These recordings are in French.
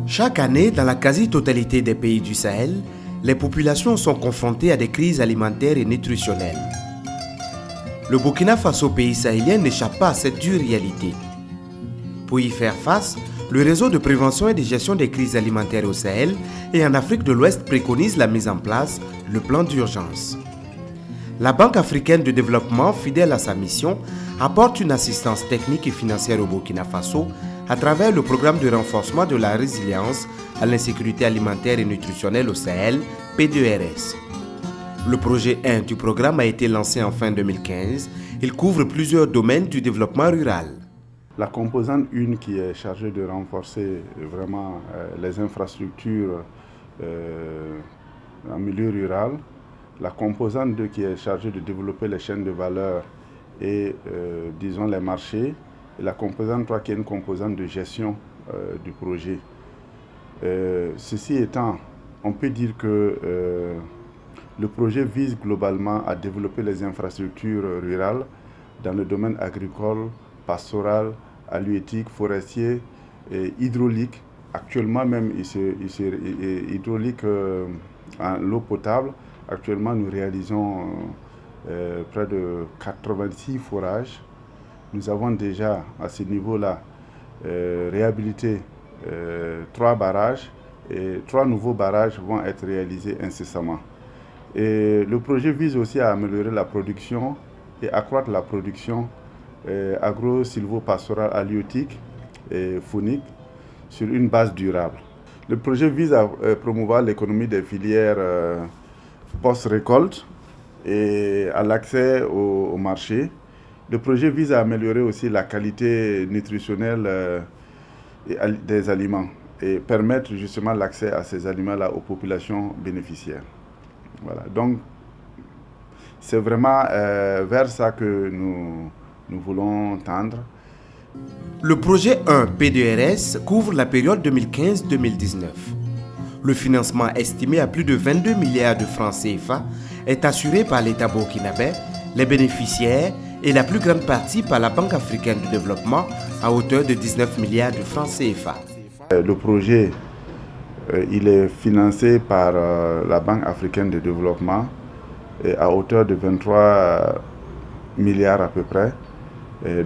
Chaque année, dans la quasi-totalité des pays du Sahel, les populations sont confrontées à des crises alimentaires et nutritionnelles. Le Burkina Faso, pays sahélien, n'échappe pas à cette dure réalité. Pour y faire face, le réseau de prévention et de gestion des crises alimentaires au Sahel et en Afrique de l'Ouest préconise la mise en place du plan d'urgence. La Banque africaine de développement, fidèle à sa mission, apporte une assistance technique et financière au Burkina Faso à travers le programme de renforcement de la résilience à l'insécurité alimentaire et nutritionnelle au Sahel, P2RS. Le projet 1 du programme a été lancé en fin 2015. Il couvre plusieurs domaines du développement rural. La composante 1 qui est chargée de renforcer vraiment les infrastructures en milieu rural, la composante 2 qui est chargée de développer les chaînes de valeur et disons les marchés, et la composante 3 qui est une composante de gestion du projet. Ceci étant, on peut dire que le projet vise globalement à développer les infrastructures rurales dans le domaine agricole, pastoral, halieutique, forestier et hydraulique. Actuellement même, hydraulique en l'eau potable. Actuellement, nous réalisons près de 86 forages. Nous avons déjà, à ce niveau-là, réhabilité 3 barrages et 3 nouveaux barrages vont être réalisés incessamment. Et le projet vise aussi à améliorer la production et accroître la production agro-sylvo-pastorale halieutique et faunique sur une base durable. Le projet vise à promouvoir l'économie des filières post-récolte et à l'accès au marché. Le projet vise à améliorer aussi la qualité nutritionnelle des aliments et permettre justement l'accès à ces aliments-là aux populations bénéficiaires. Voilà. Donc, c'est vraiment vers ça que nous voulons tendre. Le projet 1 P2RS couvre la période 2015-2019. Le financement estimé à plus de 22 milliards de francs CFA est assuré par l'État burkinabé, les bénéficiaires et la plus grande partie par la Banque africaine de développement à hauteur de 19 milliards de francs CFA. Le projet il est financé par la Banque africaine de développement à hauteur de 23 milliards à peu près,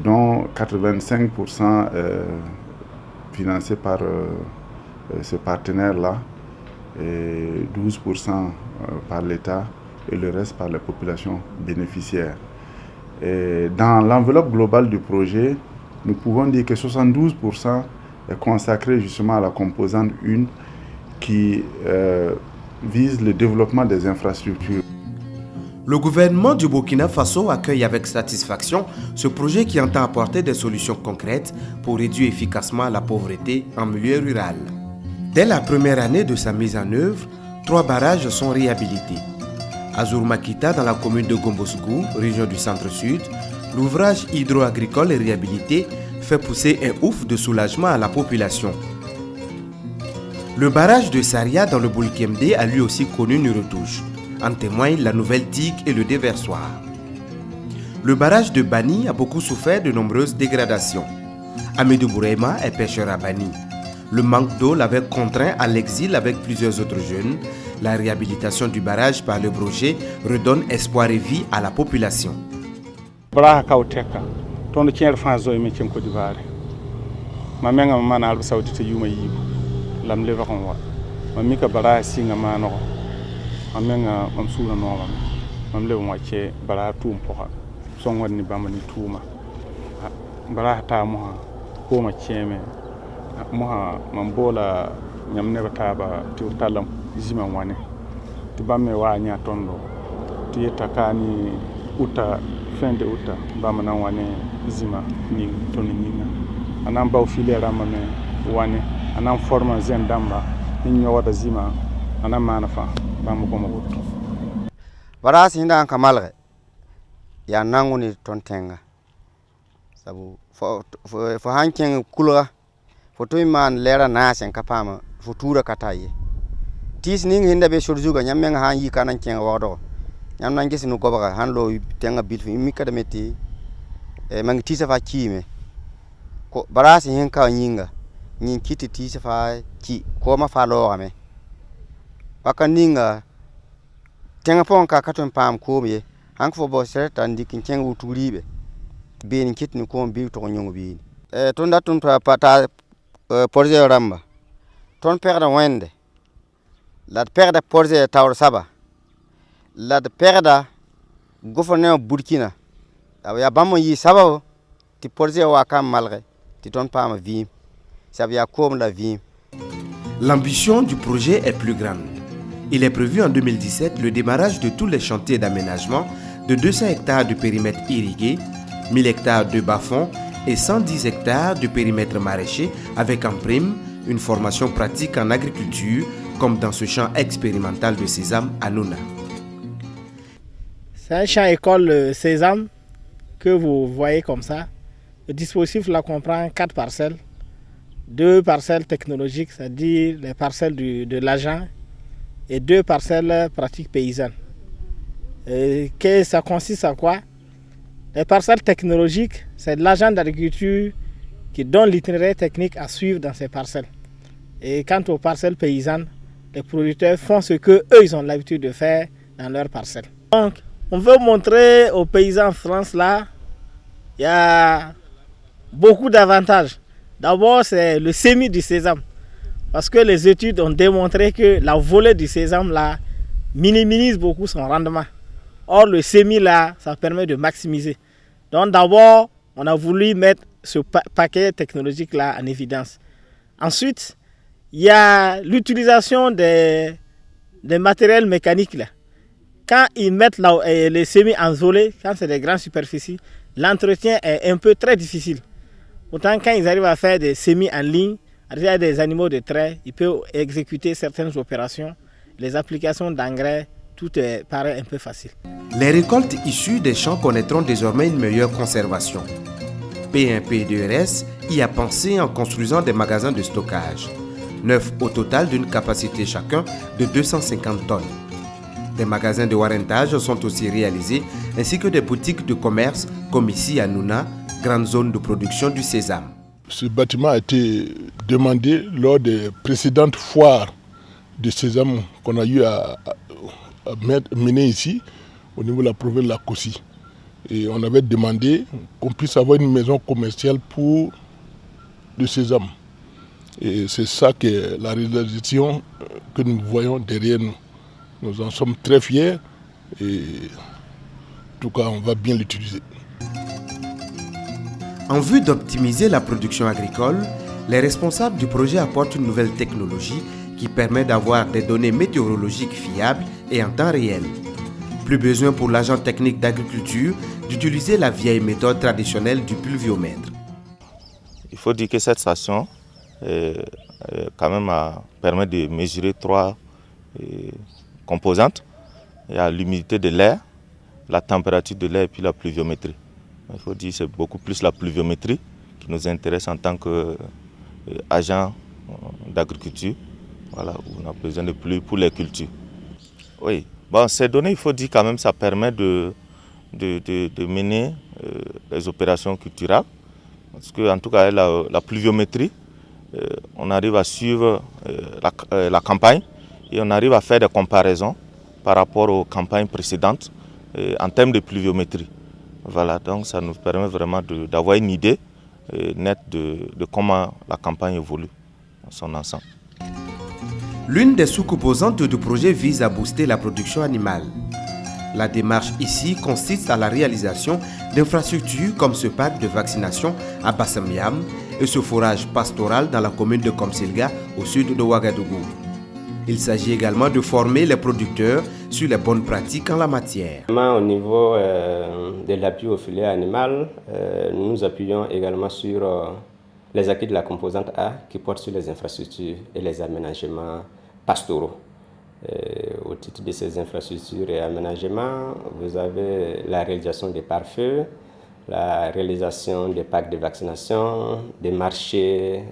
dont 85% financé par ce partenaire-là, et 12% par l'État et le reste par les populations bénéficiaires. Et dans l'enveloppe globale du projet, nous pouvons dire que 72% est consacré justement à la composante 1 qui vise le développement des infrastructures. Le gouvernement du Burkina Faso accueille avec satisfaction ce projet qui entend apporter des solutions concrètes pour réduire efficacement la pauvreté en milieu rural. Dès la première année de sa mise en œuvre, 3 barrages sont réhabilités. À Zourmakita, dans la commune de Gombosougou, région du centre-sud, l'ouvrage hydro-agricole et réhabilité fait pousser un ouf de soulagement à la population. Le barrage de Saria dans le Boulkemdé a lui aussi connu une retouche. En témoignent la nouvelle digue et le déversoir. Le barrage de Bani a beaucoup souffert de nombreuses dégradations. Amidou Bourema est pêcheur à Bani. Le manque d'eau l'avait contraint à l'exil avec plusieurs autres jeunes. La réhabilitation du barrage par le projet redonne espoir et vie à la population. Amenga mamsula nova mamle mwache bara tumpoha songwa ni bamba ni tuma bara ta moha ko macheme moha mambola nyamne bataba ti utalam zima wane ti bamme wa nya tondo ti takani uta fende uta bamba na wane zima ni toni nyina anam baw filera mame wane anam forma zen damba ni nyawada zima anam manafa Barasi hinda kamalge ya nanguni tontenga sabu fo hanken kulga fo toy man lera nasen kapama fo tura kataye tis ning hinda be shurjuga nyammenga han yi kanan ken wado nyam nan gesi no gobaga han lo tenga bil fi mi kada meti e mangi tisa fa kime ko barasi hin ka nyinga nyin kiti tisa fa ki kooma faa loogame waka ninga tẽng pʋgẽ ka ka tõe n paam koom ye sãn fo bao sɛd t'a n dɩk n kẽng wutg rɩɩbe been n kɩt ne koom bɩ tʋg n yõng beene tõnd dat tʋm pa taa projet rãmba tõnd pɛgda wẽnde la d pɛgda projet taoor saba la d pɛgda gouvernement Burkina yaa bãmb n yɩ sabab tɩ projet wa ka n malge tɩ tõnd paama vɩɩm sab yaa koom la vɩɩm. L'ambition du projet est plus grande. Il est prévu en 2017 le démarrage de tous les chantiers d'aménagement de 200 hectares de périmètre irrigué, 1000 hectares de bas-fonds et 110 hectares de périmètre maraîcher avec en prime une formation pratique en agriculture comme dans ce champ expérimental de sésame à Nouna. C'est un champ école sésame que vous voyez comme ça. Le dispositif là comprend 4 parcelles. 2 parcelles technologiques, c'est-à-dire les parcelles de l'agent, et 2 parcelles pratiques paysannes. Que ça consiste à quoi? Les parcelles technologiques, c'est l'agent d'agriculture qui donne l'itinéraire technique à suivre dans ces parcelles. Et quant aux parcelles paysannes, les producteurs font ce qu'eux, ils ont l'habitude de faire dans leurs parcelles. Donc, on veut montrer aux paysans en France, là, il y a beaucoup d'avantages. D'abord, c'est le semis du sésame. Parce que les études ont démontré que la volée du sésame là, minimise beaucoup son rendement. Or, le semis là, ça permet de maximiser. Donc d'abord, on a voulu mettre ce paquet technologique là en évidence. Ensuite, il y a l'utilisation des matériels mécaniques là. Quand ils mettent les semis en volée, quand c'est des grandes superficies, l'entretien est un peu très difficile. Autant quand ils arrivent à faire des semis en ligne, avec des animaux de trait, ils peuvent exécuter certaines opérations. Les applications d'engrais, tout paraît un peu facile. Les récoltes issues des champs connaîtront désormais une meilleure conservation. P1P2RS y a pensé en construisant des magasins de stockage, 9 au total d'une capacité chacun de 250 tonnes. Des magasins de warrentage sont aussi réalisés, ainsi que des boutiques de commerce comme ici à Nouna, grande zone de production du sésame. Ce bâtiment a été demandé lors des précédentes foires de sésame qu'on a eu à mener ici, au niveau de la province de la Kossi. Et on avait demandé qu'on puisse avoir une maison commerciale pour le sésame. Et c'est ça que la réalisation que nous voyons derrière nous. Nous en sommes très fiers et en tout cas on va bien l'utiliser. En vue d'optimiser la production agricole, les responsables du projet apportent une nouvelle technologie qui permet d'avoir des données météorologiques fiables et en temps réel. Plus besoin pour l'agent technique d'agriculture d'utiliser la vieille méthode traditionnelle du pluviomètre. Il faut dire que cette station quand même permet de mesurer 3 composantes. Il y a l'humidité de l'air, la température de l'air et puis la pluviométrie. Il faut dire que c'est beaucoup plus la pluviométrie qui nous intéresse en tant qu'agent d'agriculture. Voilà, où on a besoin de pluie pour les cultures. Oui, bon, ces données, il faut dire quand même, ça permet de mener les opérations culturales. Parce qu'en tout cas, la pluviométrie, on arrive à suivre la campagne et on arrive à faire des comparaisons par rapport aux campagnes précédentes en termes de pluviométrie. Voilà, donc ça nous permet vraiment d'avoir une idée nette de comment la campagne évolue dans son ensemble. L'une des sous-composantes du projet vise à booster la production animale. La démarche ici consiste à la réalisation d'infrastructures comme ce parc de vaccination à Bassam-Yam et ce forage pastoral dans la commune de Komsilga au sud de Ouagadougou. Il s'agit également de former les producteurs sur les bonnes pratiques en la matière. Au niveau de l'appui aux filières animales, nous appuyons également sur les acquis de la composante A qui porte sur les infrastructures et les aménagements pastoraux. Au titre de ces infrastructures et aménagements, vous avez la réalisation des pare-feux, la réalisation des packs de vaccination, des marchés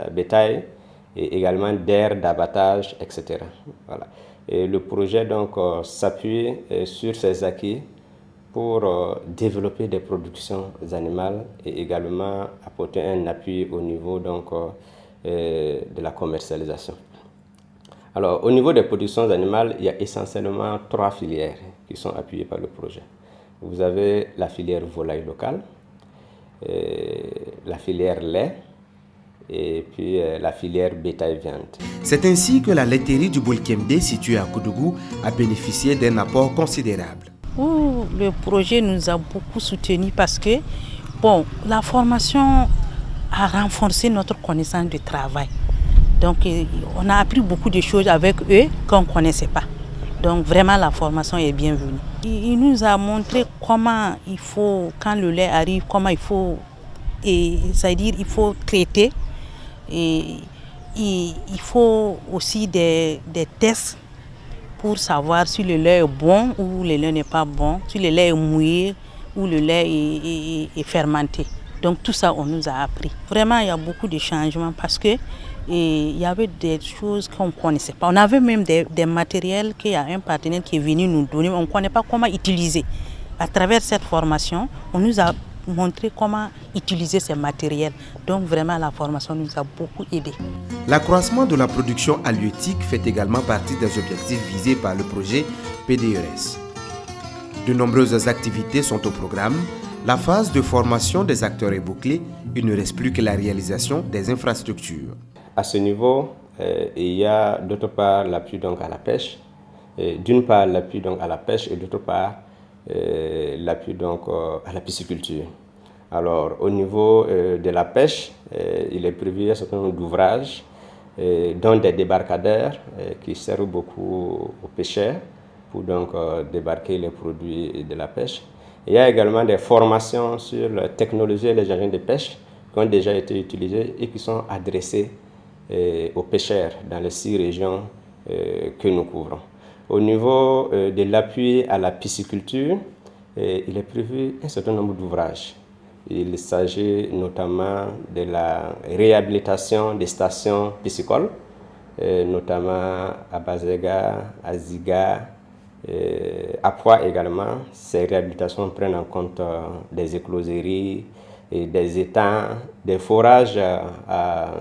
à bétail, et également d'aires d'abattage, etc. Voilà. Et le projet donc s'appuie sur ces acquis pour développer des productions animales et également apporter un appui au niveau donc, de la commercialisation. Alors, au niveau des productions animales, il y a essentiellement 3 filières qui sont appuyées par le projet. Vous avez la filière volaille locale, la filière lait et puis la filière bétail-viande. C'est ainsi que la laiterie du Boulkembe, située à Koudougou, a bénéficié d'un apport considérable. Le projet nous a beaucoup soutenus parce que la formation a renforcé notre connaissance du travail. Donc on a appris beaucoup de choses avec eux qu'on ne connaissait pas. Donc vraiment la formation est bienvenue. Il nous a montré comment il faut, quand le lait arrive, comment il faut, c'est-à-dire il faut traiter. Et il faut aussi des tests pour savoir si le lait est bon ou le lait n'est pas bon, si le lait est mouillé ou le lait est fermenté. Donc tout ça, on nous a appris. Vraiment, il y a beaucoup de changements parce que il y avait des choses qu'on ne connaissait pas. On avait même des matériels qu'il y a un partenaire qui est venu nous donner, on ne connaît pas comment utiliser. À travers cette formation, on nous a montré comment utiliser ces matériels. Donc vraiment, la formation nous a beaucoup aidés. L'accroissement de la production halieutique fait également partie des objectifs visés par le projet PDES. De nombreuses activités sont au programme. La phase de formation des acteurs est bouclée. Il ne reste plus que la réalisation des infrastructures. À ce niveau, il y a d'autre part l'appui donc à la pêche. D'une part l'appui donc à la pêche et d'autre part l'appui donc à la pisciculture. Alors au niveau de la pêche, il est prévu un certain nombre d'ouvrages, dont des débarcadères qui servent beaucoup aux pêcheurs pour donc débarquer les produits de la pêche. Il y a également des formations sur la technologie et les engins de pêche qui ont déjà été utilisés et qui sont adressés aux pêcheurs dans les 6 régions que nous couvrons. Au niveau de l'appui à la pisciculture, il est prévu un certain nombre d'ouvrages. Il s'agit notamment de la réhabilitation des stations piscicoles, notamment à Bazega, à Ziga, à Poix également. Ces réhabilitations prennent en compte des écloseries, et des étangs, des forages à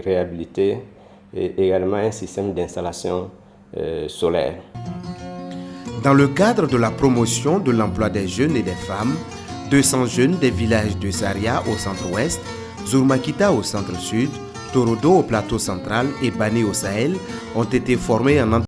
réhabiliter et également un système d'installation solaire. Dans le cadre de la promotion de l'emploi des jeunes et des femmes, 200 jeunes des villages de Zaria au centre-ouest, Zurmakita au centre-sud, Torodo au plateau central et Bané au Sahel ont été formés en